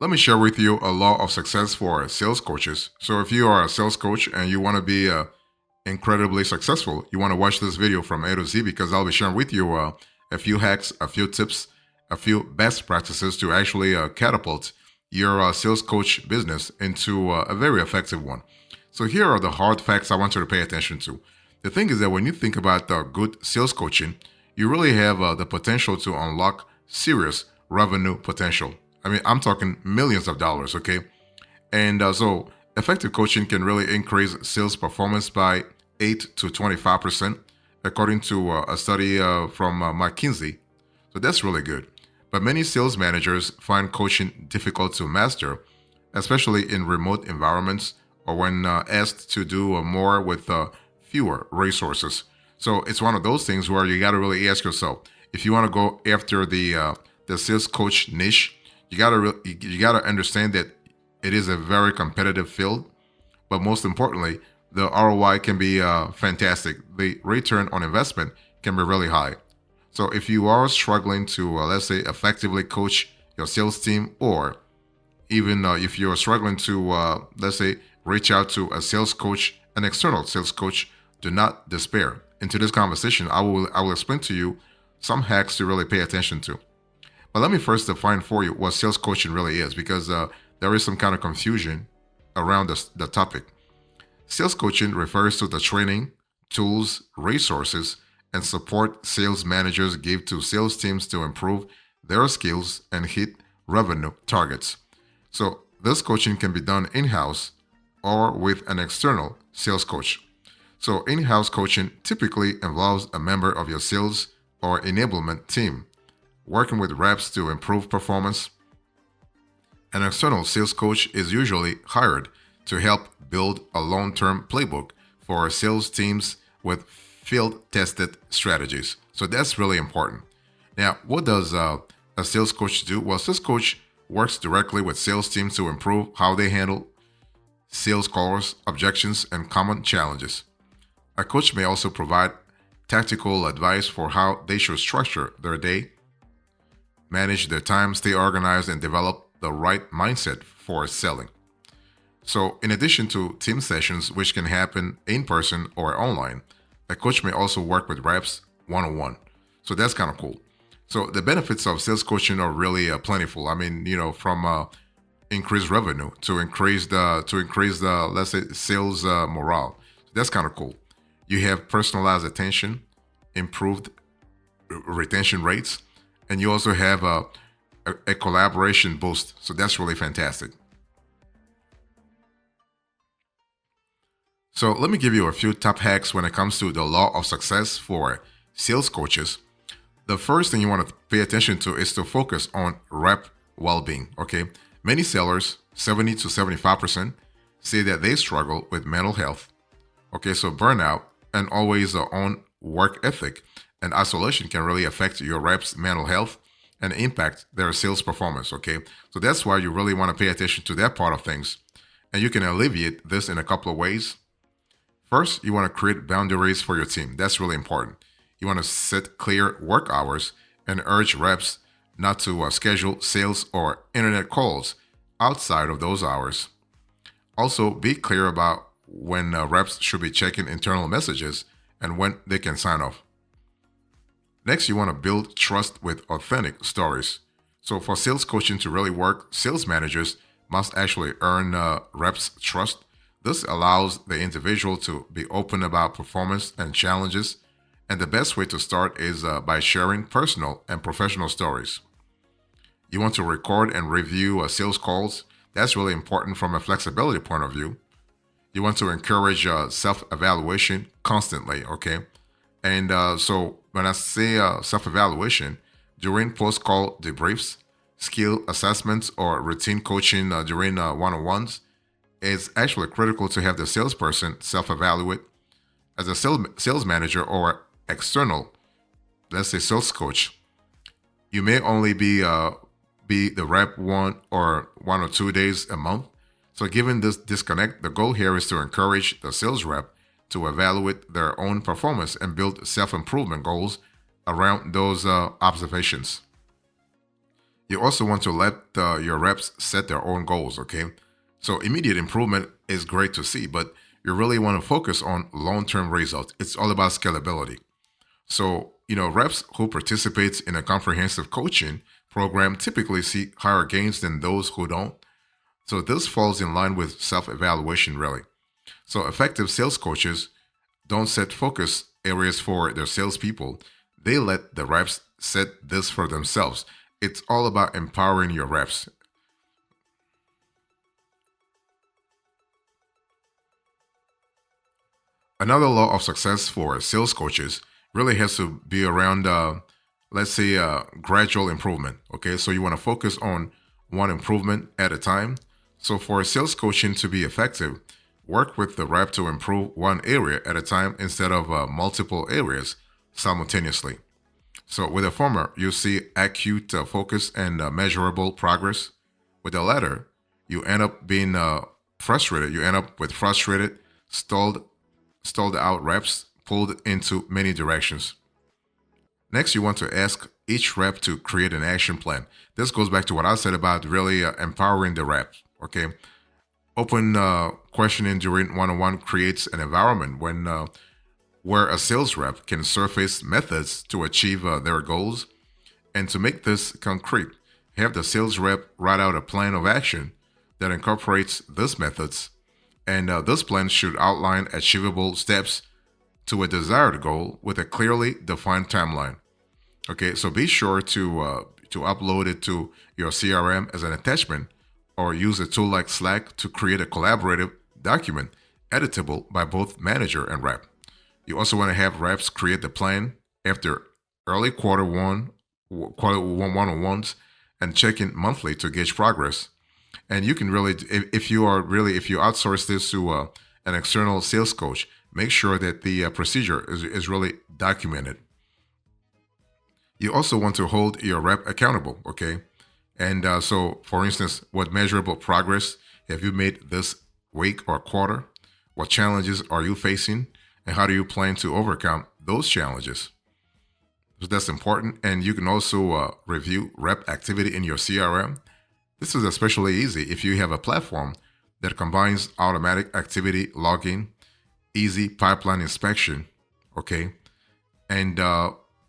Let me share with you a law of success for sales coaches. So, if you are a sales coach and you want to be incredibly successful, you want to watch this video from A to Z because I'll be sharing with you a few hacks, a few tips, a few best practices to actually catapult your sales coach business into a very effective one. So, here are the hard facts I want you to pay attention to. The thing is that when you think about good sales coaching, you really have the potential to unlock serious revenue potential. I mean, I'm talking millions of dollars, okay? And so effective coaching can really increase sales performance by 8 to 25%, according to a study from McKinsey. So that's really good. But many sales managers find coaching difficult to master, especially in remote environments or when asked to do more with fewer resources. So it's one of those things where you got to really ask yourself if you want to go after the sales coach niche. You gotta understand that it is a very competitive field, but most importantly, the ROI can be fantastic. The return on investment can be really high. So if you are struggling to, let's say, effectively coach your sales team, or even if you're struggling to, let's say, reach out to a sales coach, an external sales coach, do not despair. In today's conversation, I will explain to you some hacks to really pay attention to. But let me first define for you what sales coaching really is, because there is some kind of confusion around the topic. Sales coaching refers to the training, tools, resources, and support sales managers give to sales teams to improve their skills and hit revenue targets. So, this coaching can be done in house or with an external sales coach. So, in house coaching typically involves a member of your sales or enablement team working with reps to improve performance. An external sales coach is usually hired to help build a long term playbook for sales teams with field tested strategies. So that's really important. Now, what does a sales coach do? Well, sales coach works directly with sales teams to improve how they handle sales calls, objections, and common challenges. A coach may also provide tactical advice for how they should structure their day, manage their time, stay organized, and develop the right mindset for selling. So, in addition to team sessions, which can happen in person or online, a coach may also work with reps one on one. So, that's kind of cool. So, the benefits of sales coaching are really plentiful. I mean, from increased revenue to increase the let's say sales morale. That's kind of cool. You have personalized attention, improved retention rates, and you also have a collaboration boost. So that's really fantastic. So let me give you a few top hacks when it comes to the law of success for sales coaches. The first thing you want to pay attention to is to focus on rep well-being. Okay, many sellers, 70 to 75%, say that they struggle with mental health. Okay, so burnout and always on work ethic and isolation can really affect your reps' mental health and impact their sales performance. Okay, so that's why you really want to pay attention to that part of things. And you can alleviate this in a couple of ways. First, you want to create boundaries for your team. That's really important. You want to set clear work hours and urge reps not to schedule sales or internet calls outside of those hours. Also, be clear about when reps should be checking internal messages and when they can sign off. Next, you want to build trust with authentic stories. So, for sales coaching to really work, sales managers must actually earn reps' trust. This allows the individual to be open about performance and challenges. And the best way to start is by sharing personal and professional stories. You want to record and review sales calls. That's really important from a flexibility point of view. You want to encourage self-evaluation constantly, okay? And so when I say self-evaluation, during post-call debriefs, skill assessments, or routine coaching during one-on-ones, it's actually critical to have the salesperson self-evaluate. As a sales manager or external, let's say sales coach, you may only be the rep 1 or 2 days a month. So given this disconnect, the goal here is to encourage the sales rep to evaluate their own performance and build self-improvement goals around those observations. You also want to let your reps set their own goals, okay? So immediate improvement is great to see, but you really want to focus on long-term results. It's all about scalability. So, reps who participate in a comprehensive coaching program typically see higher gains than those who don't. So this falls in line with self-evaluation, really. So effective sales coaches don't set focus areas for their salespeople. They let the reps set this for themselves. It's all about empowering your reps. Another law of success for sales coaches really has to be around, let's say, gradual improvement. Okay, so you want to focus on one improvement at a time. So for sales coaching to be effective, work with the rep to improve one area at a time instead of multiple areas simultaneously. So with the former, you see acute focus and measurable progress. With the latter, you end up being frustrated. You end up with frustrated, stalled, stalled out reps pulled into many directions. Next, you want to ask each rep to create an action plan. This goes back to what I said about really empowering the rep. Okay, open questioning during one-on-one creates an environment where a sales rep can surface methods to achieve their goals. And to make this concrete, have the sales rep write out a plan of action that incorporates these methods. And this plan should outline achievable steps to a desired goal with a clearly defined timeline. Okay, so be sure to upload it to your CRM as an attachment, or use a tool like Slack to create a collaborative document editable by both manager and rep. You also want to have reps create the plan after early quarter one on-ones, and check in monthly to gauge progress. And you can really, if you outsource this to an external sales coach, make sure that the procedure is really documented. You also want to hold your rep accountable, okay? And so, for instance, what measurable progress have you made this week or quarter? What challenges are you facing? And how do you plan to overcome those challenges? So that's important. And you can also review rep activity in your CRM. This is especially easy if you have a platform that combines automatic activity logging, easy pipeline inspection, okay, and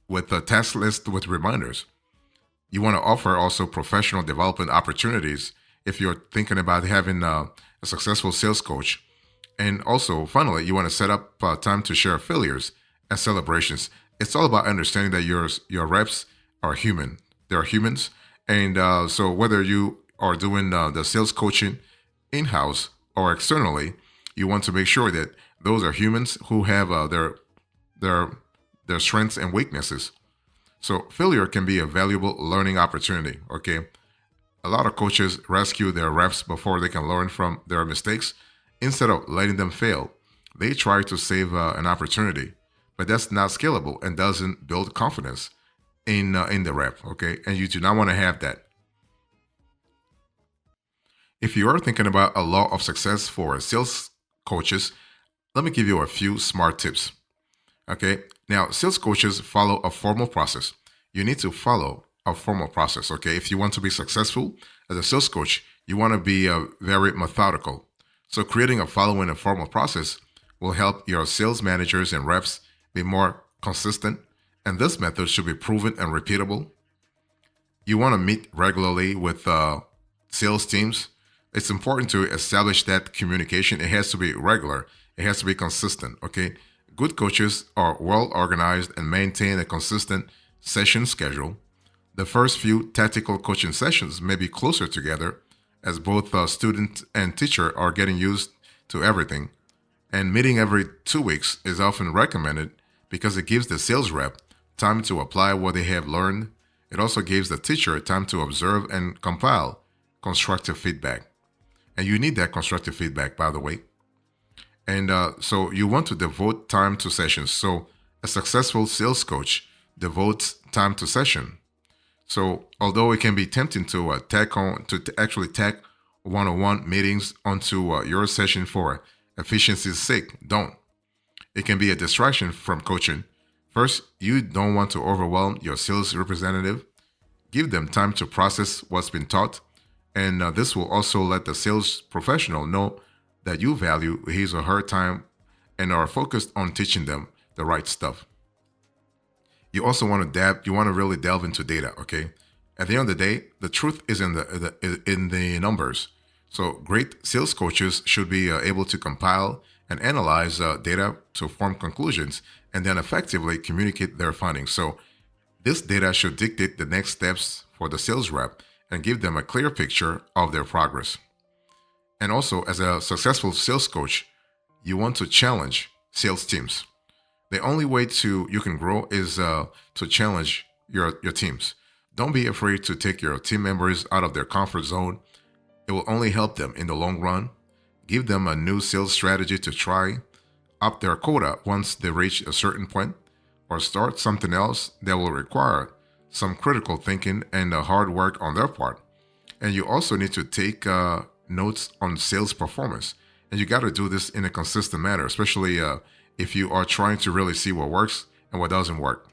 with a task list with reminders. You want to offer also professional development opportunities if you're thinking about having a successful sales coach. And also, finally, you want to set up time to share failures and celebrations. It's all about understanding that your reps are human. They're humans, and so whether you are doing the sales coaching in house or externally, you want to make sure that those are humans who have their their strengths and weaknesses. So failure can be a valuable learning opportunity. Okay, a lot of coaches rescue their reps before they can learn from their mistakes. Instead of letting them fail, they try to save an opportunity, but that's not scalable and doesn't build confidence in the rep. Okay, and you do not want to have that. If you are thinking about a law of success for sales coaches, let me give you a few smart tips. Okay, now sales coaches follow a formal process. You need to follow a formal process. Okay, if you want to be successful as a sales coach, you want to be very methodical. So creating a following a formal process will help your sales managers and reps be more consistent, and this method should be proven and repeatable. You want to meet regularly with sales teams. It's important to establish that communication. It has to be regular. It has to be consistent. Okay. Good coaches are well organized and maintain a consistent session schedule. The first few tactical coaching sessions may be closer together as both student and teacher are getting used to everything. And meeting every 2 weeks is often recommended because it gives the sales rep time to apply what they have learned. It also gives the teacher time to observe and compile constructive feedback. And you need that constructive feedback, by the way. And so you want to devote time to sessions. So a successful sales coach devotes time to session. So although it can be tempting to actually tack one-on-one meetings onto your session for efficiency's sake, don't. It can be a distraction from coaching. First, you don't want to overwhelm your sales representative. Give them time to process what's been taught, and this will also let the sales professional know that you value his or her time and are focused on teaching them the right stuff. You also want to you want to really delve into data, okay? At the end of the day, the truth is in the numbers. So great sales coaches should be able to compile and analyze data to form conclusions and then effectively communicate their findings. So this data should dictate the next steps for the sales rep and give them a clear picture of their progress. And also, as a successful sales coach, you want to challenge sales teams. The only way to you can grow is to challenge your teams. Don't be afraid to take your team members out of their comfort zone. It will only help them in the long run. Give them a new sales strategy to try, up their quota once they reach a certain point, or start something else that will require some critical thinking and hard work on their part. And you also need to take notes on sales performance. And you got to do this in a consistent manner, especially if you are trying to really see what works and what doesn't work.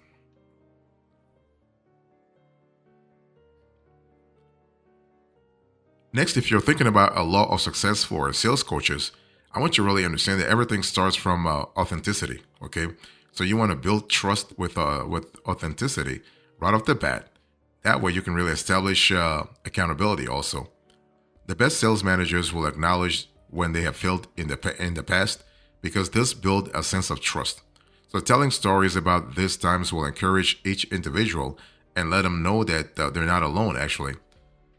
Next, if you're thinking about a law of success for sales coaches, I want you to really understand that everything starts from authenticity. Okay, so you want to build trust with authenticity right off the bat. That way, you can really establish accountability. Also, the best sales managers will acknowledge when they have failed in the past because this builds a sense of trust. So, telling stories about these times will encourage each individual and let them know that they're not alone. Actually,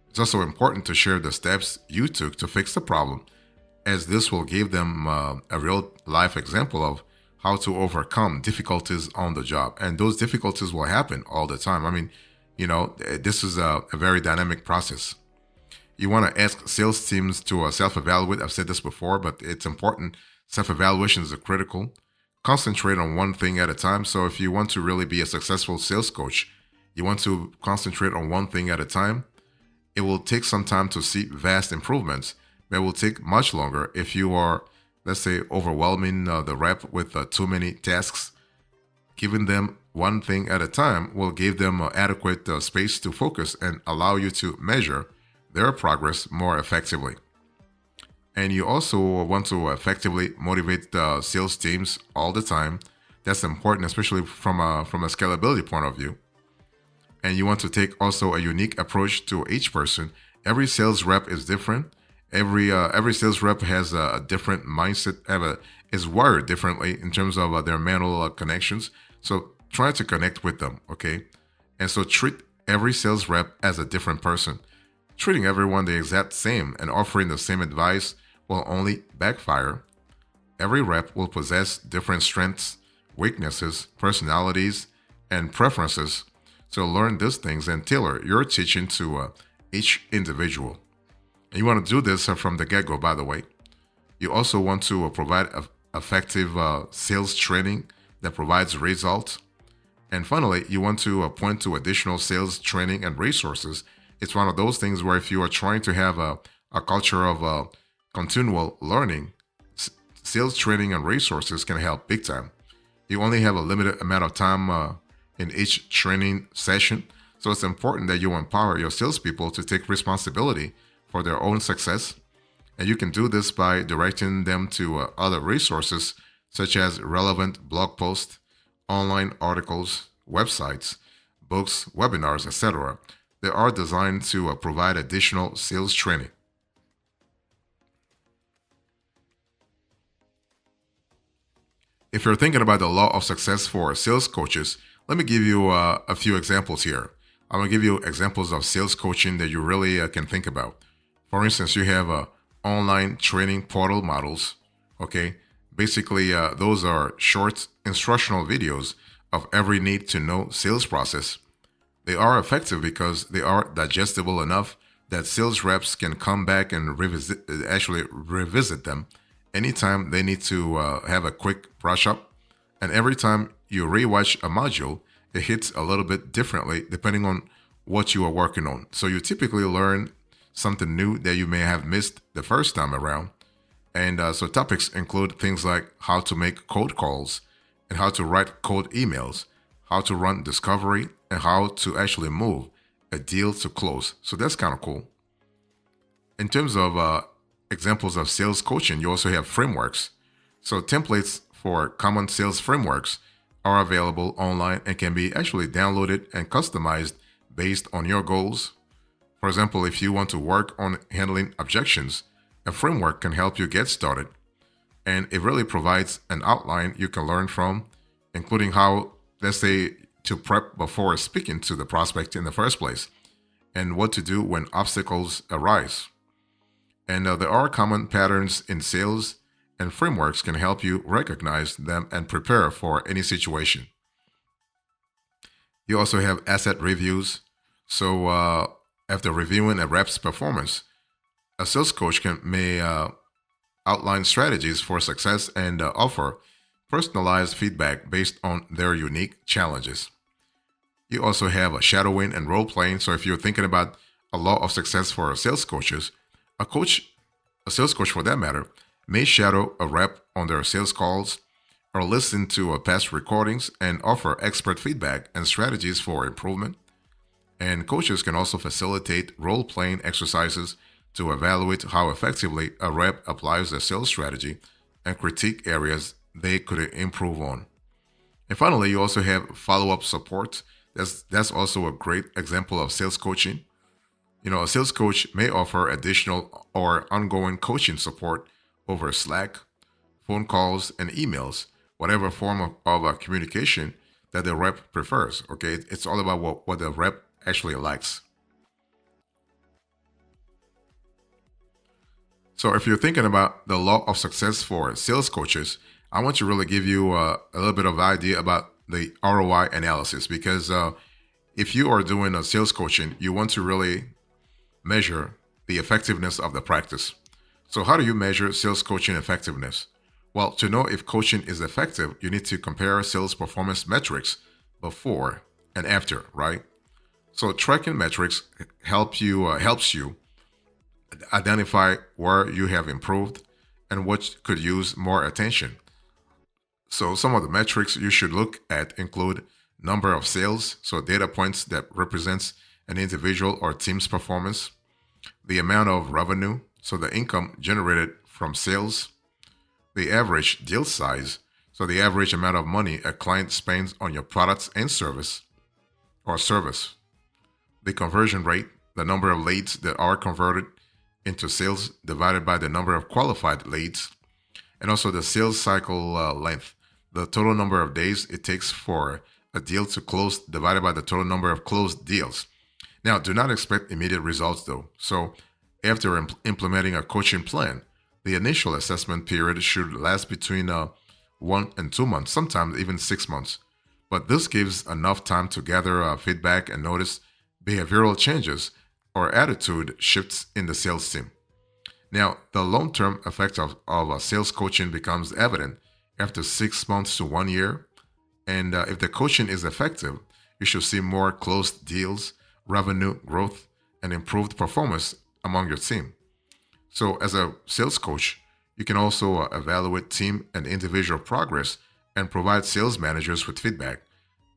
it's also important to share the steps you took to fix the problem, as this will give them a real life example of how to overcome difficulties on the job. And those difficulties will happen all the time. I mean, this is a very dynamic process. You want to ask sales teams to self-evaluate. I've said this before, but it's important. Self-evaluation is critical. Concentrate on one thing at a time. So if you want to really be a successful sales coach, you want to concentrate on one thing at a time. It will take some time to see vast improvements, but it will take much longer if you are, let's say, overwhelming the rep with too many tasks. Giving them one thing at a time will give them adequate space to focus and allow you to measure their progress more effectively. And you also want to effectively motivate the sales teams all the time. That's important, especially from a scalability point of view. And you want to take also a unique approach to each person. Every sales rep is different. Every sales rep has a different mindset, is wired differently in terms of their mental connections. So try to connect with them, okay? And so treat every sales rep as a different person. Treating everyone the exact same and offering the same advice will only backfire. Every rep will possess different strengths, weaknesses, personalities, and preferences. So learn these things and tailor your teaching to each individual. And you want to do this from the get-go, by the way. You also want to provide effective sales training that provides results. And finally, you want to point to additional sales training and resources. It's one of those things where if you are trying to have a culture of continual learning, sales training and resources can help big time. You only have a limited amount of time in each training session. So it's important that you empower your salespeople to take responsibility for their own success. And you can do this by directing them to other resources such as relevant blog posts, online articles, websites, books, webinars, etc. They are designed to provide additional sales training. If you're thinking about the law of success for sales coaches, let me give you a few examples here. I'm going to give you examples of sales coaching that you really can think about. For instance, you have online training portal models. Okay, basically, those are short instructional videos of every need to know sales process. They are effective because they are digestible enough that sales reps can come back and revisit them anytime they need to have a quick brush up. And every time you rewatch a module, it hits a little bit differently depending on what you are working on. So you typically learn something new that you may have missed the first time around. And so topics include things like how to make cold calls and how to write cold emails, how to run discovery, and how to actually move a deal to close. So that's kind of cool. In terms of examples of sales coaching, you also have frameworks. So templates for common sales frameworks are available online and can be actually downloaded and customized based on your goals. For example, if you want to work on handling objections, a framework can help you get started. And it really provides an outline you can learn from, including how, let's say, to prep before speaking to the prospect in the first place, and what to do when obstacles arise. And there are common patterns in sales, and frameworks can help you recognize them and prepare for any situation. You also have asset reviews. So, after reviewing a rep's performance, a sales coach may outline strategies for success and offer personalized feedback based on their unique challenges. You also have a shadowing and role playing. So, if you're thinking about a law of success for sales coaches, a coach, a sales coach for that matter, may shadow a rep on their sales calls or listen to past recordings and offer expert feedback and strategies for improvement. And coaches can also facilitate role playing exercises to evaluate how effectively a rep applies their sales strategy and critique areas they could improve on. And finally, you also have follow up support. That's also a great example of sales coaching. A sales coach may offer additional or ongoing coaching support over Slack, phone calls, and emails, whatever form of communication that the rep prefers. Okay, it's all about what the rep actually likes. So if you're thinking about the law of success for sales coaches, I want to really give you a little bit of idea about the ROI analysis, because if you are doing a sales coaching, you want to really measure the effectiveness of the practice. So how do you measure sales coaching effectiveness? Well, to know if coaching is effective, you need to compare sales performance metrics before and after, right? So tracking metrics helps you identify where you have improved and what could use more attention. So some of the metrics you should look at include number of sales, so data points that represents an individual or team's performance, the amount of revenue, so the income generated from sales, the average deal size, so the average amount of money a client spends on your products and service, the conversion rate, the number of leads that are converted into sales divided by the number of qualified leads, and also the sales cycle length, the total number of days it takes for a deal to close divided by the total number of closed deals. Now, do not expect immediate results though. So, after implementing a coaching plan, the initial assessment period should last between 1 and 2 months, sometimes even 6 months. But this gives enough time to gather feedback and notice behavioral changes or attitude shifts in the sales team. Now, the long-term effect of sales coaching becomes evident after 6 months to 1 year. And if the coaching is effective, you should see more closed deals, revenue growth, and improved performance among your team. So, as a sales coach, you can also evaluate team and individual progress and provide sales managers with feedback.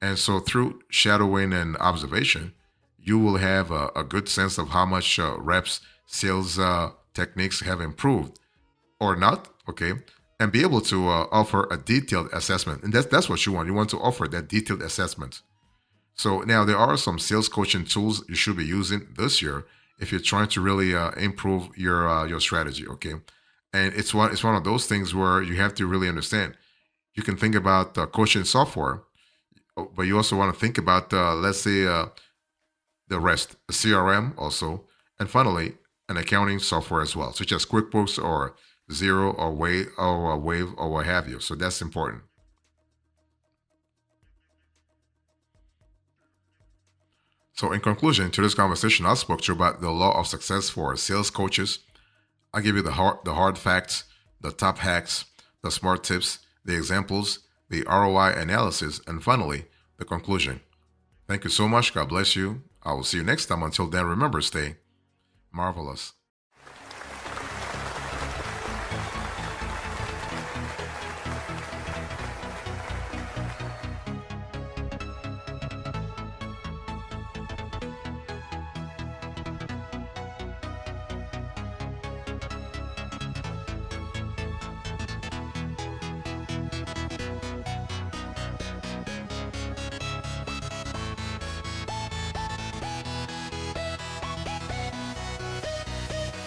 And so, through shadowing and observation, you will have a good sense of how much reps sales techniques have improved or not, okay? And be able to offer a detailed assessment. And that's what you want. You want to offer that detailed assessment. So now there are some sales coaching tools you should be using this year if you're trying to really improve your strategy, okay? And it's one of those things where you have to really understand. You can think about coaching software, but you also want to think about, let's say, the rest, the CRM also, and finally, an accounting software as well, such as QuickBooks or Zero or Wave or what have you. So that's important. So in conclusion, to this conversation, I spoke to you about the law of success for sales coaches. I give you the hard facts, the top hacks, the smart tips, the examples, the ROI analysis, and finally, the conclusion. Thank you so much. God bless you. I will see you next time. Until then, remember, stay marvelous.